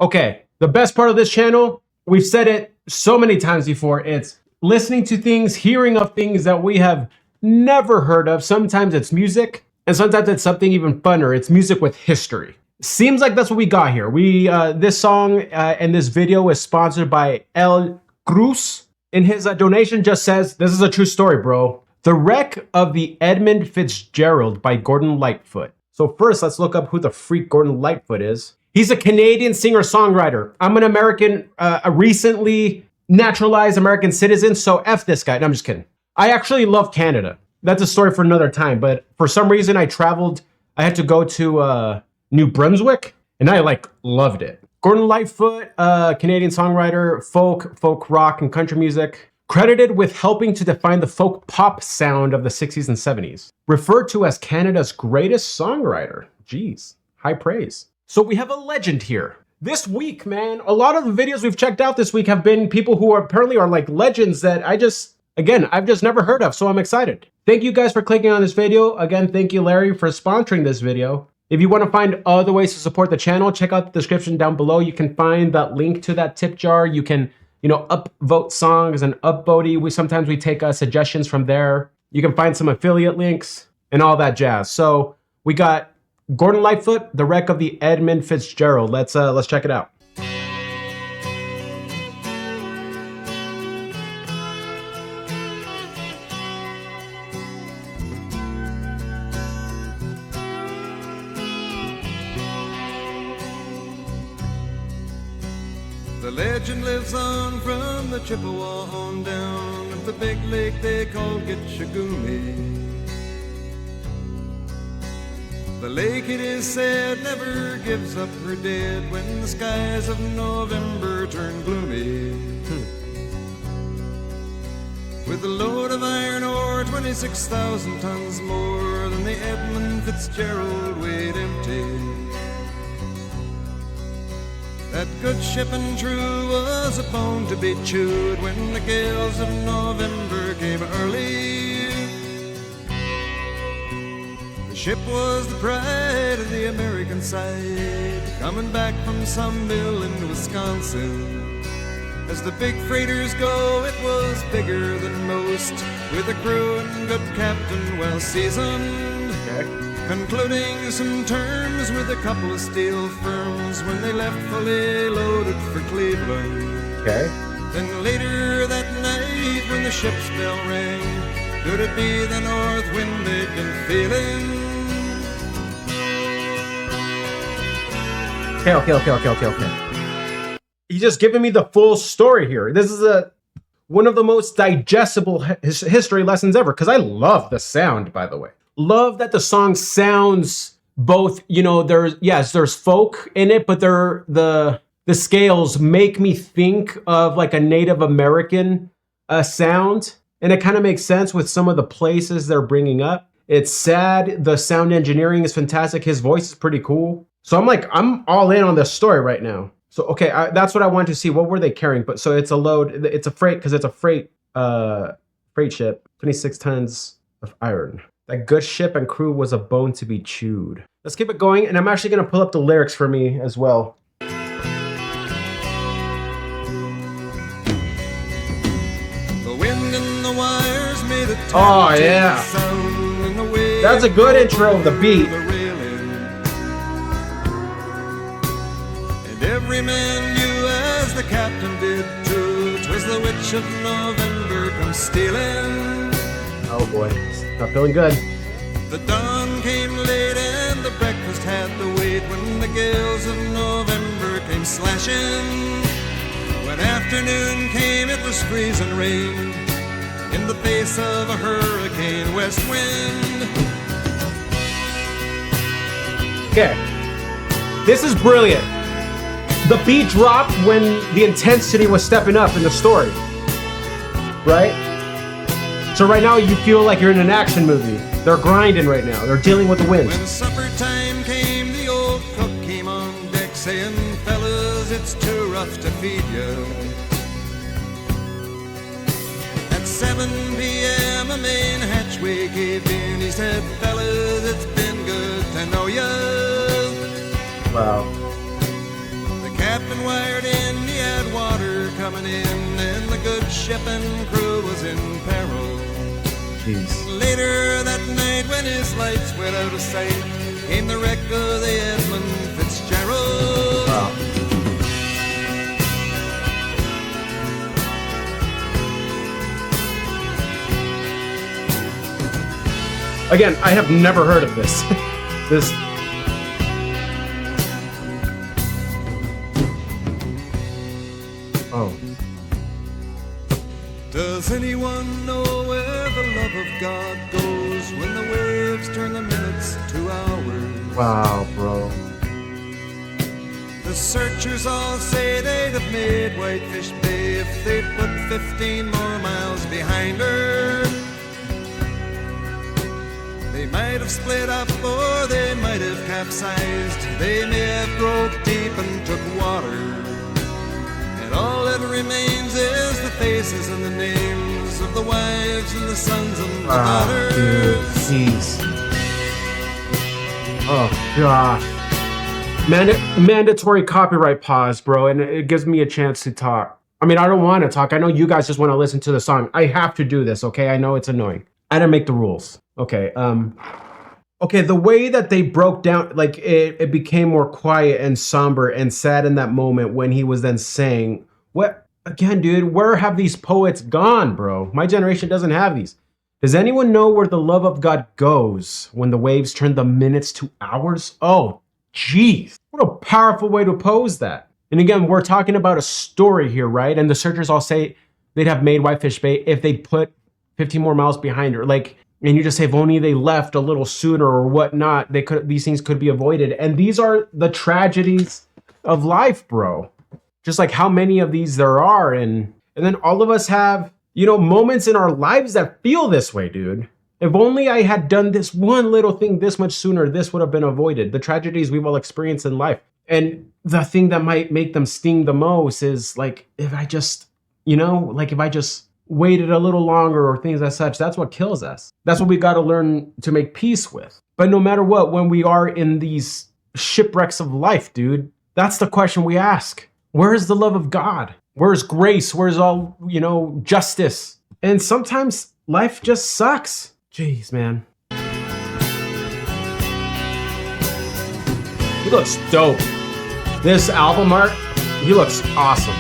Okay, the best part of this channel, we've said it so many times before, it's listening to things, hearing of things that we have never heard of. Sometimes it's music, and sometimes it's something even funner. It's music with history. Seems like that's what we got here. This song and this video is sponsored by El Cruz. In his donation just says, this is a true story, bro. The wreck of the Edmund Fitzgerald by Gordon Lightfoot. So first, let's look up who the freak Gordon Lightfoot is. He's a Canadian singer-songwriter. I'm an American, a recently naturalized American citizen, so F this guy. No, I'm just kidding. I actually love Canada. That's a story for another time, but for some reason I had to go to New Brunswick, and I loved it. Gordon Lightfoot, Canadian songwriter, folk rock, and country music, credited with helping to define the folk pop sound of the 60s and 70s. Referred to as Canada's greatest songwriter. Jeez, high praise. So we have a legend here. This week, man, a lot of the videos we've checked out this week have been people who apparently are like legends that I've just never heard of, so I'm excited. Thank you guys for clicking on this video. Again, thank you, Larry, for sponsoring this video. If you want to find other ways to support the channel, check out the description down below. You can find that link to that tip jar. You can, upvote songs and upvote. Sometimes we take suggestions from there. You can find some affiliate links and all that jazz. So we got Gordon Lightfoot, The Wreck of the Edmund Fitzgerald. Let's check it out. The legend lives on from the Chippewa on down at the big lake they call Gitchagumi. The lake, it is said, never gives up her dead when the skies of November turn gloomy. With a load of iron ore, 26,000 tons more than the Edmund Fitzgerald weighed empty. That good ship and true was a bone to be chewed when the gales of November came early. The ship was the pride of the American side, coming back from some mill in Wisconsin. As the big freighters go, it was bigger than most, with a crew and good captain well seasoned. Concluding some terms with a couple of steel firms when they left fully loaded for Cleveland. Then later that night when the ship's bell rang, could it be the north wind they'd been feeling? Okay. He's just giving me the full story here. This is one of the most digestible history lessons ever, because I love the sound, by the way. Love that the song sounds both, there's folk in it, but the scales make me think of like a Native American sound. And it kind of makes sense with some of the places they're bringing up. It's sad. The sound engineering is fantastic. His voice is pretty cool. So I'm all in on this story right now. So, okay, that's what I wanted to see. What were they carrying? But so it's a load. It's a freight because it's a freight ship. 26 tons of iron. That good ship and crew was a bone to be chewed. Let's keep it going. And I'm actually going to pull up the lyrics for me as well. The wind and the wires made a oh, yeah. Sound in the way. That's a good intro of the beat. And every man knew as the captain did too, 'twas the witch of November come stealing. Oh boy, not feeling good. The dawn came late and the breakfast had to wait when the gales of November came slashing. When afternoon came, it was freezing rain in the face of a hurricane west wind. Okay, this is brilliant. The beat dropped when the intensity was stepping up in the story, right? So right now you feel like you're in an action movie. They're grinding right now. They're dealing with the wind. When supper time came, the old cook came on deck saying, fellas, it's too rough to feed you. At 7 p.m. a main hatchway gave in. He said, fellas, it's been good to know you. Wow. The captain wired in, he had water coming in, and the good ship and crew was in peril. Jeez. Later that night, when his lights went out of sight, came the wreck of the Edmund Fitzgerald. Wow. Again, I have never heard of this. This. Oh. Does anyone know where the love of God goes when the waves turn the minutes to hours? Wow, bro. The searchers all say they'd have made Whitefish Bay if they'd put 15 more miles behind her. They might have split up or they might have capsized. They may have broke deep and took water. And all that remains is the faces and the names of the wives and the sons and the daughters. Dude, jeez. Oh, gosh. Mandatory copyright pause, bro, and it gives me a chance to talk. I mean, I don't want to talk. I know you guys just want to listen to the song. I have to do this, okay? I know it's annoying. I didn't make the rules. Okay, okay, the way that they broke down, like, it became more quiet and somber and sad in that moment when he was then saying, what, again, dude, where have these poets gone, bro? My generation doesn't have these. Does anyone know where the love of God goes when the waves turn the minutes to hours? Oh, jeez. What a powerful way to pose that. And again, we're talking about a story here, right? And the searchers all say they'd have made Whitefish Bay if they put 15 more miles behind her. Like, and you just say, if only they left a little sooner or whatnot, these things could be avoided. And these are the tragedies of life, bro. Just like how many of these there are. And then all of us have, you know, moments in our lives that feel this way, dude. If only I had done this one little thing this much sooner, this would have been avoided. The tragedies we've all experienced in life. And the thing that might make them sting the most is like, if I just, you know, like if I just waited a little longer or things as such, that's what kills us. That's what we got to learn to make peace with. But no matter what, when we are in these shipwrecks of life, dude, that's the question we ask. Where is the love of God? Where's grace? Where's all, you know, justice? And sometimes life just sucks. Jeez, man. He looks dope. This album art, he looks awesome.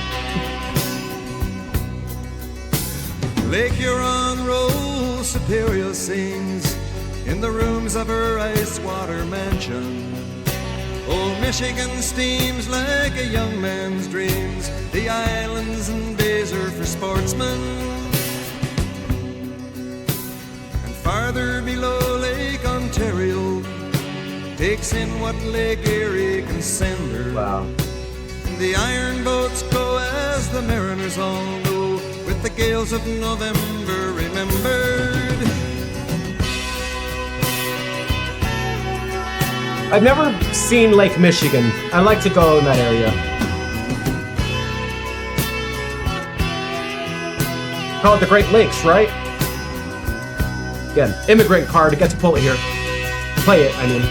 Lake Huron Road, Superior sings in the rooms of her ice water mansion. Old Michigan steams like a young man's dreams. The islands and bays are for sportsmen. And farther below, Lake Ontario takes in what Lake Erie can send her. Wow. The iron boats go as the mariners all know, with the gales of November remembered. I've never seen Lake Michigan. I like to go in that area. Call it the Great Lakes, right? Again, immigrant card. I get to pull it here. Play it, I mean.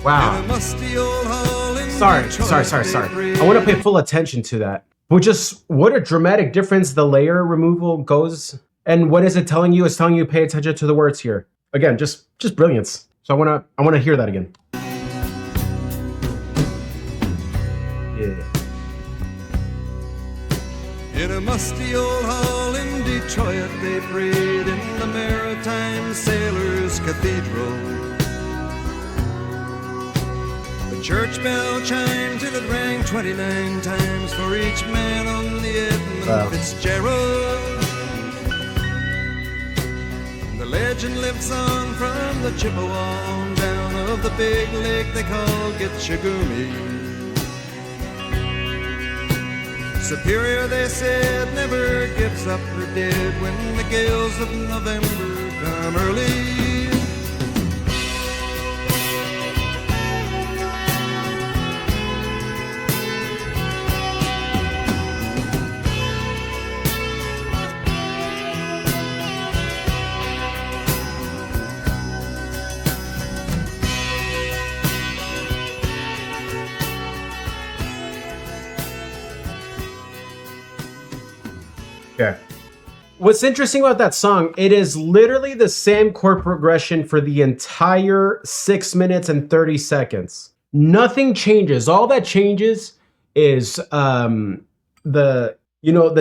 Wow. Sorry. I want to pay full attention to that. But just what a dramatic difference the layer removal goes. And what is it telling you? It's telling you pay attention to the words here. Again, just brilliance. So I wanna hear that again. Yeah. In a musty old hall in Detroit, they prayed in the Maritime Sailors Cathedral. The church bell chimed till it rang 29 times for each man on the Edmund Fitzgerald. And the legend lives on from the Chippewa down of the big lake they call Gitchagumi. Superior, they said, never gives up her dead when the gales of November come early. Okay. What's interesting about that song, it is literally the same chord progression for the entire 6 minutes and 30 seconds. Nothing changes. All that changes is the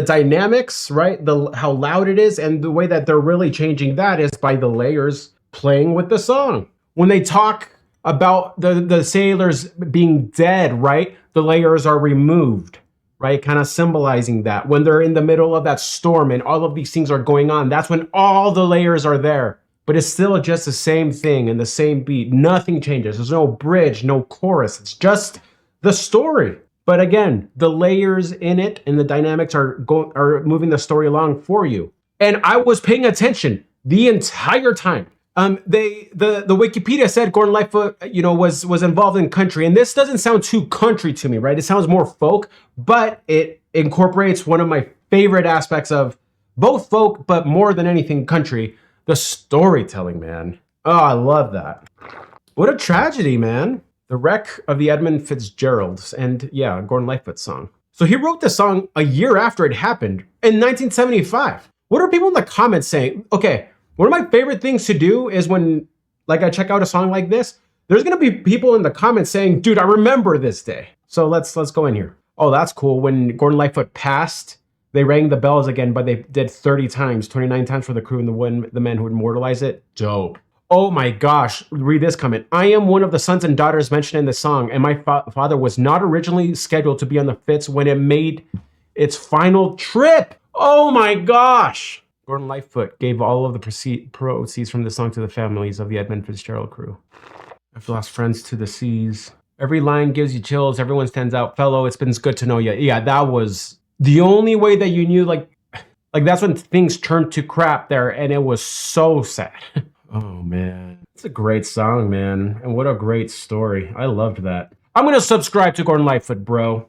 dynamics, right? How loud it is, and the way that they're really changing that is by the layers playing with the song. When they talk about the sailors being dead, right? The layers are removed, right? Kind of symbolizing that. When they're in the middle of that storm and all of these things are going on, that's when all the layers are there. But it's still just the same thing and the same beat. Nothing changes. There's no bridge, no chorus. It's just the story. But again, the layers in it and the dynamics are moving the story along for you. And I was paying attention the entire time. The Wikipedia said Gordon Lightfoot, was involved in country, and this doesn't sound too country to me, right? It sounds more folk, but it incorporates one of my favorite aspects of both folk, but more than anything country, the storytelling, man. Oh, I love that. What a tragedy, man. The wreck of the Edmund Fitzgeralds, and yeah, Gordon Lightfoot song. So he wrote this song a year after it happened in 1975. What are people in the comments saying? Okay. One of my favorite things to do is when, I check out a song like this, there's gonna be people in the comments saying, dude, I remember this day. So let's go in here. Oh, that's cool. When Gordon Lightfoot passed, they rang the bells again, but they did 30 times, 29 times for the crew and the men who immortalized it. Dope. Oh my gosh, read this comment. I am one of the sons and daughters mentioned in the song, and my father was not originally scheduled to be on the Fitz when it made its final trip. Oh my gosh. Gordon Lightfoot gave all of the proceeds from the song to the families of the Edmund Fitzgerald crew. I've lost friends to the seas. Every line gives you chills. Everyone stands out. Fellow, it's been good to know you. Yeah, that was the only way that you knew, like that's when things turned to crap there, and it was so sad. Oh, man. It's a great song, man. And what a great story. I loved that. I'm going to subscribe to Gordon Lightfoot, bro.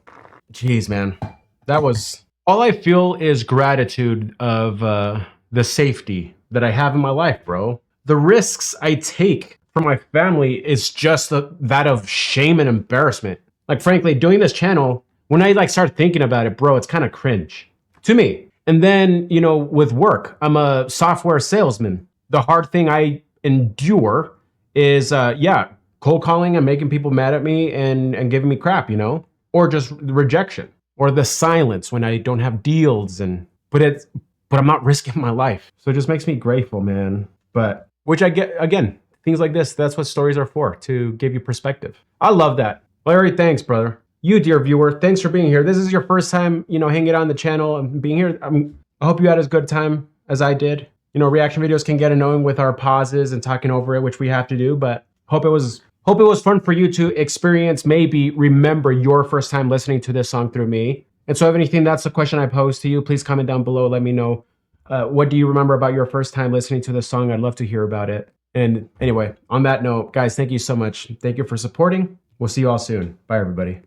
Jeez, man. That was... All I feel is gratitude of the safety that I have in my life, bro. The risks I take for my family is just that of shame and embarrassment. Like, frankly, doing this channel, when I start thinking about it, bro, it's kind of cringe to me. And then, with work, I'm a software salesman. The hard thing I endure is, cold calling and making people mad at me and giving me crap, or just rejection. Or the silence when I don't have deals, but I'm not risking my life. So it just makes me grateful, man. But which I get, again, things like this, that's what stories are for, to give you perspective. I love that. Larry, thanks, brother. You, dear viewer, thanks for being here. This is your first time, hanging out on the channel and being here. I hope you had as good time as I did. Reaction videos can get annoying with our pauses and talking over it, which we have to do, but hope it was fun for you to experience, maybe remember your first time listening to this song through me. And so if anything, that's the question I pose to you. Please comment down below. Let me know. What do you remember about your first time listening to this song? I'd love to hear about it. And anyway, on that note, guys, thank you so much. Thank you for supporting. We'll see you all soon. Bye, everybody.